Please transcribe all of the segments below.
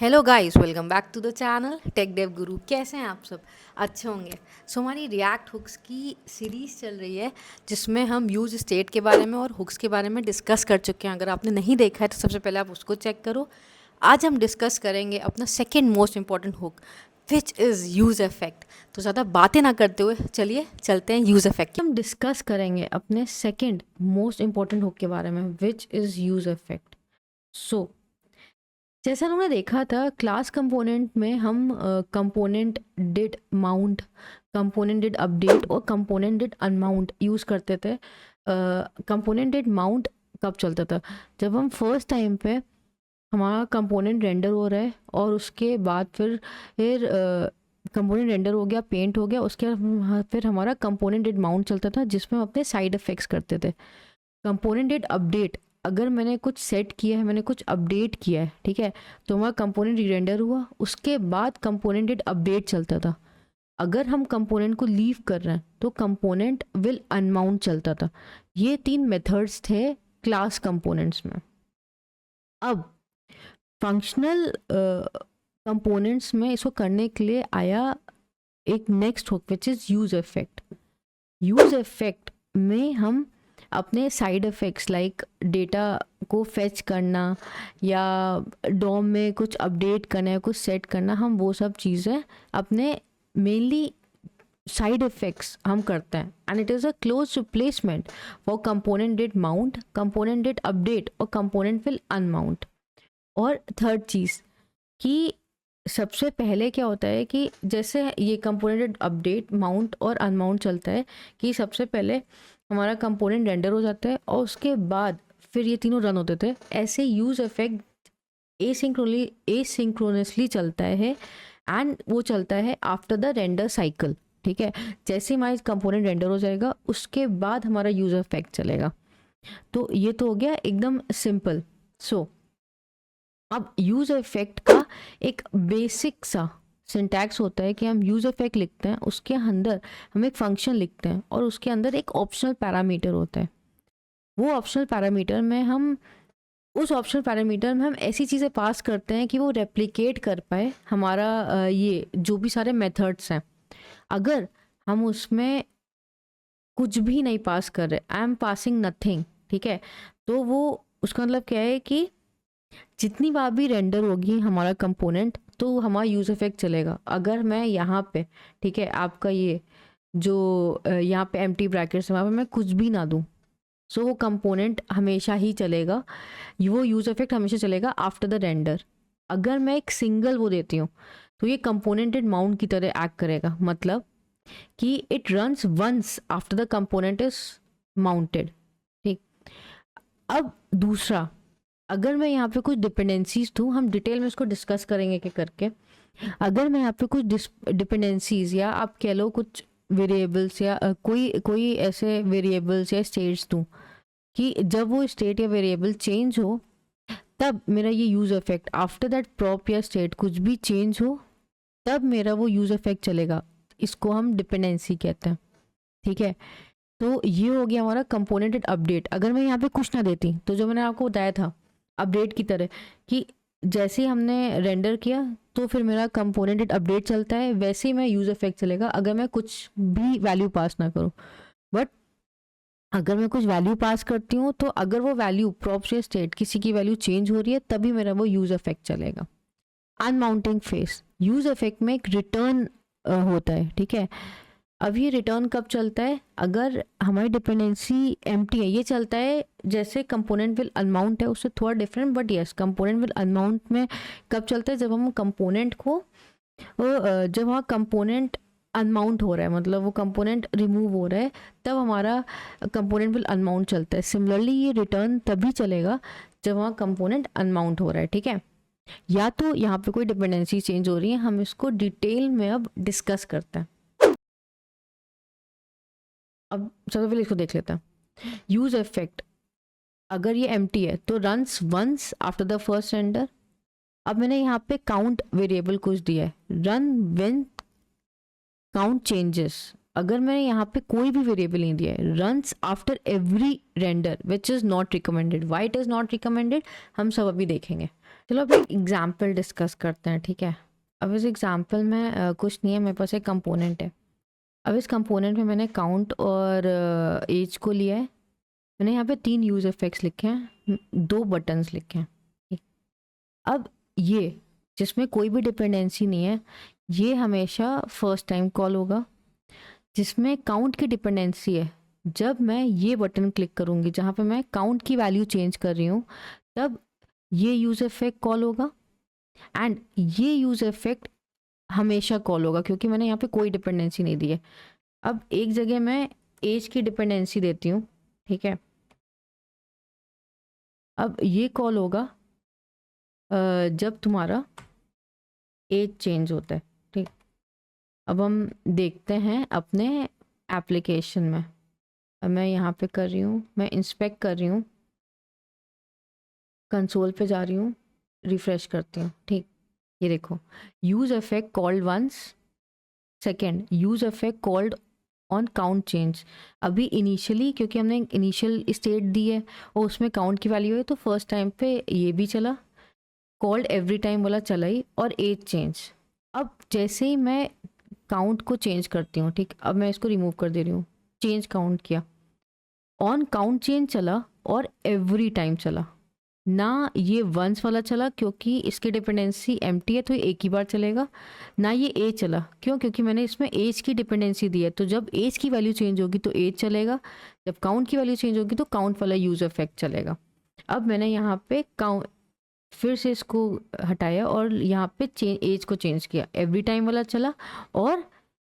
Hello guys, welcome back to the channel Tech Dev Guru. कैसे हैं आप सब? अच्छे होंगे। हमारी रिएक्ट हुक्स की सीरीज़ चल रही है जिसमें हम यूज स्टेट के बारे में और हुक्स के बारे में डिस्कस कर चुके हैं। अगर आपने नहीं देखा है तो सबसे पहले आप उसको चेक करो। आज हम डिस्कस करेंगे अपना second most important hook, which is use effect. तो ज़्यादा बातें ना करते हुए चलिए चलते हैं यूज़ इफेक्ट। हम डिस्कस करेंगे अपने सेकेंड मोस्ट इम्पॉर्टेंट हुक के बारे में, विच इज़ यूज़ इफेक्ट। सो जैसा हमने देखा था क्लास कंपोनेंट में, हम component did mount, component did update और कंपोनेंट डिड अनमाउंट यूज़ करते थे। कंपोनेंट डिड माउंट कब चलता था? जब हम फर्स्ट टाइम पे हमारा कंपोनेंट रेंडर हो रहा है और उसके बाद फिर कंपोनेंट रेंडर हो गया, पेंट हो गया, उसके बाद फिर हमारा कंपोनेंट डिड माउंट चलता था जिसमें हम अपने साइड इफेक्ट्स करते थे। कंपोनेंट डिड अपडेट, अगर मैंने कुछ सेट किया है, मैंने कुछ अपडेट किया है, ठीक है, तो हमारा कंपोनेंट रेंडर हुआ, उसके बाद कंपोनेंट डिड अपडेट चलता था। अगर हम कंपोनेंट को लीव कर रहे हैं तो कंपोनेंट विल अनमाउंट चलता था। ये 3 मेथड्स थे क्लास कंपोनेंट्स में। अब फंक्शनल कंपोनेंट्स में इसको करने के लिए आया एक next hook which is use effect. Use effect में हम अपने साइड इफ़ेक्ट्स लाइक डेटा को फेच करना या डॉम में कुछ अपडेट करना या कुछ सेट करना, हम वो सब चीज़ें अपने मेनली साइड इफ़ेक्ट्स हम करते हैं। And it is a close replacement for component did mount, component did update और कंपोनेंट विल अनमाउंट। और थर्ड चीज़ कि सबसे पहले क्या होता है कि जैसे ये कंपोनेंट अपडेट, माउंट और अनमाउंट चलता है कि सबसे पहले हमारा कंपोनेंट रेंडर हो जाता है और उसके बाद फिर ये तीनों रन होते थे। ऐसे यूज़ इफेक्ट एसिंक्रोनसली चलता है एंड वो चलता है आफ्टर द रेंडर साइकिल। ठीक है, जैसे हमारा कंपोनेंट रेंडर हो जाएगा उसके बाद हमारा यूज़ इफेक्ट चलेगा। तो ये तो हो गया एकदम सिंपल। सो अब यूज़ इफेक्ट का एक बेसिक सा सिंटैक्स होता है कि हम यूज़ इफेक्ट लिखते हैं, उसके अंदर हम एक फंक्शन लिखते हैं और उसके अंदर एक ऑप्शनल पैरामीटर होता है। वो ऑप्शनल पैरामीटर में हम उस ऑप्शनल पैरामीटर में हम ऐसी चीज़ें पास करते हैं कि वो रेप्लिकेट कर पाए हमारा ये जो भी सारे मेथड्स हैं। अगर हम उसमें कुछ भी नहीं पास कर रहे, आई एम पासिंग नथिंग, ठीक है, तो वो उसका मतलब क्या है कि जितनी बार भी रेंडर होगी हमारा कंपोनेंट तो हमारा यूज़ इफेक्ट चलेगा। अगर मैं यहाँ पे, ठीक है, आपका ये जो यहाँ पे एम्प्टी ब्रैकेट्स है वहाँ पे मैं कुछ भी ना दूँ, सो वो कंपोनेंट हमेशा ही चलेगा, वो यूज़ इफेक्ट हमेशा चलेगा आफ्टर द रेंडर। अगर मैं एक सिंगल वो देती हूँ तो ये कंपोनेंटेड माउंट की तरह एक्ट करेगा, मतलब कि it runs once after the component is mounted. ठीक, अब दूसरा, अगर मैं यहाँ पे कुछ डिपेंडेंसीज दूँ, हम डिटेल में इसको डिस्कस करेंगे कि करके, अगर मैं यहाँ पे कुछ डिपेंडेंसीज या आप कह लो कुछ वेरिएबल्स या कोई कोई ऐसे वेरिएबल्स या स्टेट्स दूँ कि जब वो स्टेट या वेरिएबल चेंज हो तब मेरा ये use effect, after that prop या स्टेट कुछ भी चेंज हो तब मेरा वो यूज़ इफेक्ट चलेगा। इसको हम डिपेंडेंसी कहते हैं। ठीक है, तो ये हो गया हमारा कंपोनेंटेड अपडेट। अगर मैं यहाँ पे कुछ ना देती तो जो मैंने आपको बताया था अपडेट की तरह कि जैसे ही हमने रेंडर किया तो फिर मेरा कंपोनेंटेड अपडेट चलता है, वैसे ही मैं यूज़ इफेक्ट चलेगा अगर मैं कुछ भी वैल्यू पास ना करूँ। बट अगर मैं कुछ वैल्यू पास करती हूँ तो अगर वो वैल्यू प्रॉप या स्टेट किसी की वैल्यू चेंज हो रही है तभी मेरा वो यूज़ इफेक्ट चलेगा। अनमाउंटिंग फेस, यूज़ इफेक्ट में एक रिटर्न होता है, ठीक है। अब ये रिटर्न कब चलता है? अगर हमारी डिपेंडेंसी एम्प्टी है, ये चलता है जैसे कंपोनेंट विल अनमाउंट है उससे थोड़ा different, but yes component will unmount में कब चलता है? जब हम कंपोनेंट को जब वहाँ कंपोनेंट अनमाउंट हो रहा है, मतलब वो कंपोनेंट रिमूव हो रहा है, तब हमारा कंपोनेंट विल अनमाउंट चलता है। सिमिलरली ये रिटर्न तभी चलेगा जब वहाँ कंपोनेंट अनमाउंट हो रहा है, ठीक है। या तो यहाँ पे कोई डिपेंडेंसी चेंज हो रही है, हम इसको डिटेल में अब डिस्कस करते हैं। अब सबसे पहले इसको देख लेते हैं। यूज इफेक्ट, अगर ये एम्प्टी है तो runs once after the first render. अब मैंने यहाँ पे काउंट वेरिएबल कुछ दिया है, रन व्हेन काउंट चेंजेस। अगर मैंने यहाँ पे कोई भी वेरिएबल नहीं दिया है, runs after every render which is not recommended. Why it is not recommended हम सब अभी देखेंगे, चलो अब एक एग्जाम्पल डिस्कस करते हैं, ठीक है। अब इस एग्जाम्पल में कुछ नहीं है, मेरे पास एक कंपोनेंट है। अब इस कंपोनेंट में मैंने काउंट और एज को लिया है। मैंने यहाँ पे 3 यूज इफेक्ट्स लिखे हैं, 2 बटन्स लिखे हैं, ठीक। अब ये जिसमें कोई भी डिपेंडेंसी नहीं है, ये हमेशा फर्स्ट टाइम कॉल होगा। जिसमें काउंट की डिपेंडेंसी है, जब मैं ये बटन क्लिक करूँगी जहाँ पे मैं काउंट की वैल्यू चेंज कर रही हूँ, तब ये यूज इफेक्ट कॉल होगा। एंड ये यूज इफेक्ट हमेशा कॉल होगा क्योंकि मैंने यहाँ पे कोई डिपेंडेंसी नहीं दी है। अब एक जगह मैं एज की डिपेंडेंसी देती हूँ, ठीक है। अब ये कॉल होगा जब तुम्हारा एज चेंज होता है, ठीक। अब हम देखते हैं अपने एप्लीकेशन में। अब मैं यहाँ पे कर रही हूँ, मैं इंस्पेक्ट कर रही हूँ, कंसोल पे जा रही हूँ, रिफ्रेश करती हूँ, ठीक। ये देखो, use effect called once, second use effect called on count change. अभी इनिशियली क्योंकि हमने इनिशियल स्टेट दी है और उसमें काउंट की वैल्यू है, तो फर्स्ट टाइम पे ये भी चला, कॉल्ड एवरी टाइम वाला चला ही, और एज चेंज। अब जैसे ही मैं काउंट को चेंज करती हूँ, ठीक, अब मैं इसको रिमूव कर दे रही हूँ, चेंज काउंट किया, ऑन काउंट चेंज चला और एवरी टाइम चला। ना ये वंस वाला चला क्योंकि इसकी डिपेंडेंसी एम्प्टी है तो ये एक ही बार चलेगा। ना ये एज चला, क्यों? क्योंकि मैंने इसमें एज की डिपेंडेंसी दी है, तो जब एज की वैल्यू चेंज होगी तो एज चलेगा, जब काउंट की वैल्यू चेंज होगी तो काउंट वाला यूज इफेक्ट चलेगा। अब मैंने यहाँ पे काउंट फिर से इसको हटाया और यहाँ पे एज को चेंज किया, एवरी टाइम वाला चला और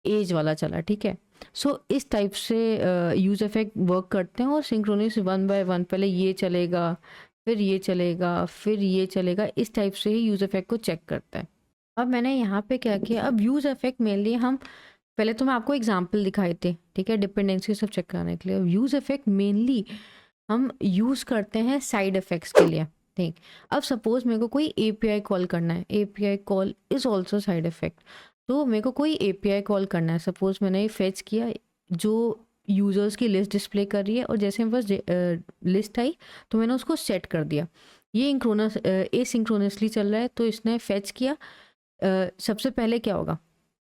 एज वाला चला, ठीक है। सो इस टाइप से यूज इफेक्ट वर्क करते हैं और सिंक्रोनिस 1 बाय 1, पहले ये चलेगा, फिर ये चलेगा, फिर ये चलेगा, इस टाइप से ही यूज इफेक्ट को चेक करता है। अब मैंने यहाँ पे क्या किया, अब यूज इफेक्ट मेनली हम पहले तो मैं आपको एग्जांपल दिखाए थे, ठीक है, डिपेंडेंसी सब चेक कराने के लिए। अब यूज इफेक्ट मेनली हम यूज़ करते हैं साइड इफेक्ट्स के लिए, ठीक। अब सपोज मेरे को कोई एपीआई कॉल करना है, API call is also side effect. तो मेरे को कोई एपीआई कॉल करना है, सपोज मैंने फेच किया जो यूज़र्स की लिस्ट डिस्प्ले कर रही है, और जैसे मेरे पास लिस्ट आई तो मैंने उसको सेट कर दिया। ये एसिंक्रोनसली चल रहा है, तो इसने फेच किया। सबसे पहले क्या होगा,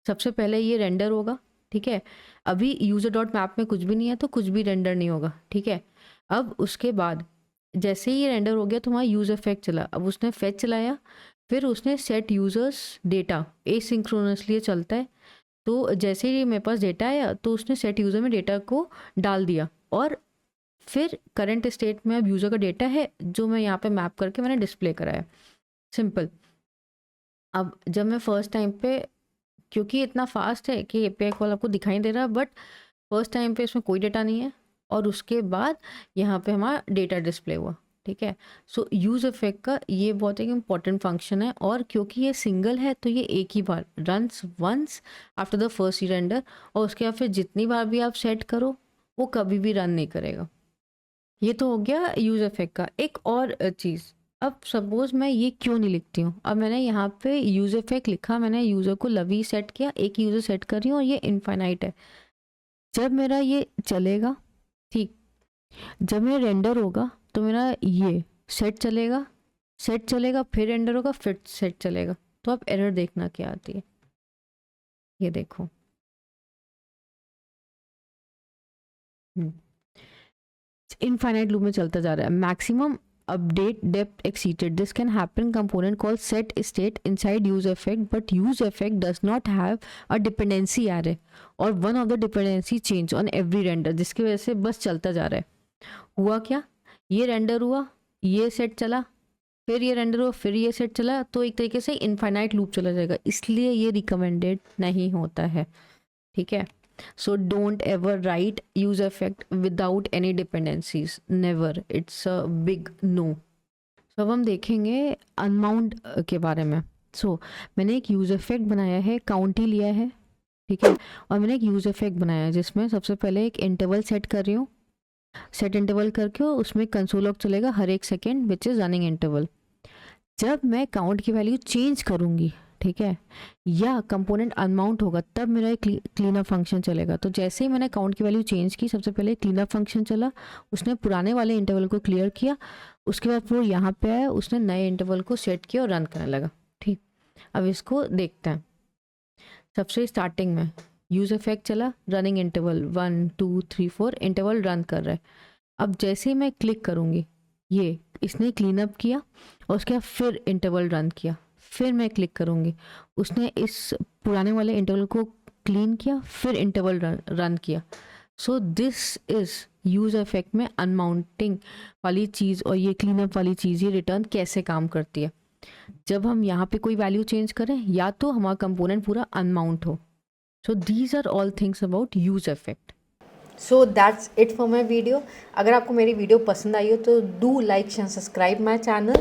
सबसे पहले ये रेंडर होगा, ठीक है। अभी यूज़र डॉट मैप में कुछ भी नहीं है तो कुछ भी रेंडर नहीं होगा, ठीक है। अब उसके बाद जैसे ही ये रेंडर हो गया तो वहाँ यूज इफेक्ट चला, अब उसने फेच चलाया, फिर उसने सेट यूजर्स डेटा, एसिंक्रोनसली चलता है। तो जैसे ही मेरे पास डेटा आया तो उसने सेट यूज़र में डेटा को डाल दिया, और फिर करंट स्टेट में अब यूज़र का डेटा है जो मैं यहाँ पे मैप करके मैंने डिस्प्ले कराया, सिंपल। अब जब मैं फर्स्ट टाइम पे, क्योंकि इतना फास्ट है कि एपीआई कॉल आपको दिखाई दे रहा है, बट फर्स्ट टाइम पे इसमें कोई डेटा नहीं है, और उसके बाद यहाँ पे हमारा डेटा डिस्प्ले हुआ, ठीक है। सो यूज इफेक्ट का ये बहुत एक इम्पॉर्टेंट फंक्शन है, और क्योंकि ये सिंगल है तो ये एक ही बार runs once after the first render, और उसके बाद फिर जितनी बार भी आप सेट करो वो कभी भी रन नहीं करेगा। ये तो हो गया यूज इफेक्ट का। एक और चीज़, अब सपोज मैं ये क्यों नहीं लिखती हूँ, अब मैंने यहाँ पे यूज इफेक्ट लिखा, मैंने यूज़र को लवी सेट किया, एक यूज़र सेट कर रही हूँ और ये इनफाइनाइट है। जब मेरा ये चलेगा, ठीक, जब मेरा रेंडर होगा तो मेरा ये सेट चलेगा, सेट चलेगा, फिर रेंडर होगा, फिर सेट चलेगा। तो आप एरर देखना क्या आती है, ये देखो, इनफाइनाइट लूप में चलता जा रहा है। Maximum update depth exceeded. This can happen component called set state inside use effect, but use effect does not have a dependency array or one of the dependency change on every render, जिसकी वजह से बस चलता जा रहा है। हुआ क्या, ये रेंडर हुआ, ये सेट चला, फिर ये रेंडर हुआ, फिर ये सेट चला, तो एक तरीके से इनफाइनाइट लूप चला जाएगा, इसलिए ये रिकमेंडेड नहीं होता है, ठीक है। So don't ever write use effect without any dependencies, never, it's a big no. So अब हम देखेंगे अनमाउंट के बारे में। So मैंने एक यूज इफेक्ट बनाया है, काउंट ही लिया है, ठीक है, और मैंने एक यूज इफेक्ट बनाया है जिसमें सबसे पहले एक इंटरवल सेट कर रही हूँ, सेट इंटरवल करके उसमें कंसोल लॉग चलेगा हर एक second which is running interval. जब मैं काउंट की वैल्यू चेंज करूँगी, ठीक है, या कंपोनेंट अनमाउंट होगा तब मेरा एक क्लीनअप फंक्शन चलेगा। तो जैसे ही मैंने काउंट की वैल्यू चेंज की, सबसे पहले क्लीनअप फंक्शन चला, उसने पुराने वाले इंटरवल को क्लियर किया, उसके बाद वो यहाँ पे आया, उसने नए इंटरवल को सेट किया और रन करने लगा। ठीक, अब इसको देखते हैं। सबसे स्टार्टिंग में यूज इफेक्ट चला, रनिंग इंटरवल 1 2 3 4 इंटरवल रन कर रहा है। अब जैसे ही मैं क्लिक करूँगी, ये इसने क्लीनअप किया और उसके बाद फिर इंटरवल रन किया, फिर मैं क्लिक करूँगी, उसने इस पुराने वाले इंटरवल को क्लीन किया, फिर इंटरवल रन किया। So this is use effect में अनमाउंटिंग वाली चीज़ और ये क्लीनअप वाली चीज़, ये रिटर्न कैसे काम करती है। जब हम यहाँ पे कोई वैल्यू चेंज करें या तो हमारा कंपोनेंट पूरा अनमाउंट हो। So these are all things about use effect. So that's it for my video. अगर आपको मेरी वीडियो पसंद आई हो तो do like and subscribe my channel,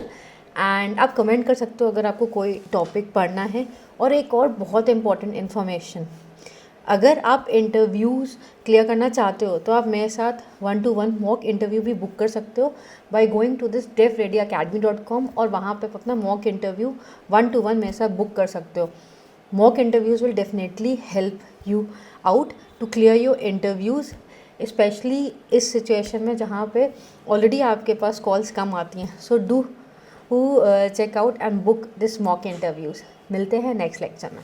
and आप कमेंट कर सकते हो अगर आपको कोई टॉपिक पढ़ना है। और एक और बहुत इंपॉर्टेंट इन्फॉर्मेशन, अगर आप इंटरव्यूज़ क्लियर करना चाहते हो तो आप मेरे साथ 1-to-1 मॉक इंटरव्यू भी बुक कर सकते हो by going to this devreadyacademy.com, और वहाँ पे अपना मॉक इंटरव्यू 1-to-1 मेरे साथ बुक कर सकते हो। Mock interviews will definitely help you out to clear your interviews, specially इस सिचुएशन में जहाँ पे ऑलरेडी आपके पास कॉल्स कम आती हैं। So do check out and book this mock interviews. मिलते हैं नेक्स्ट लेक्चर में।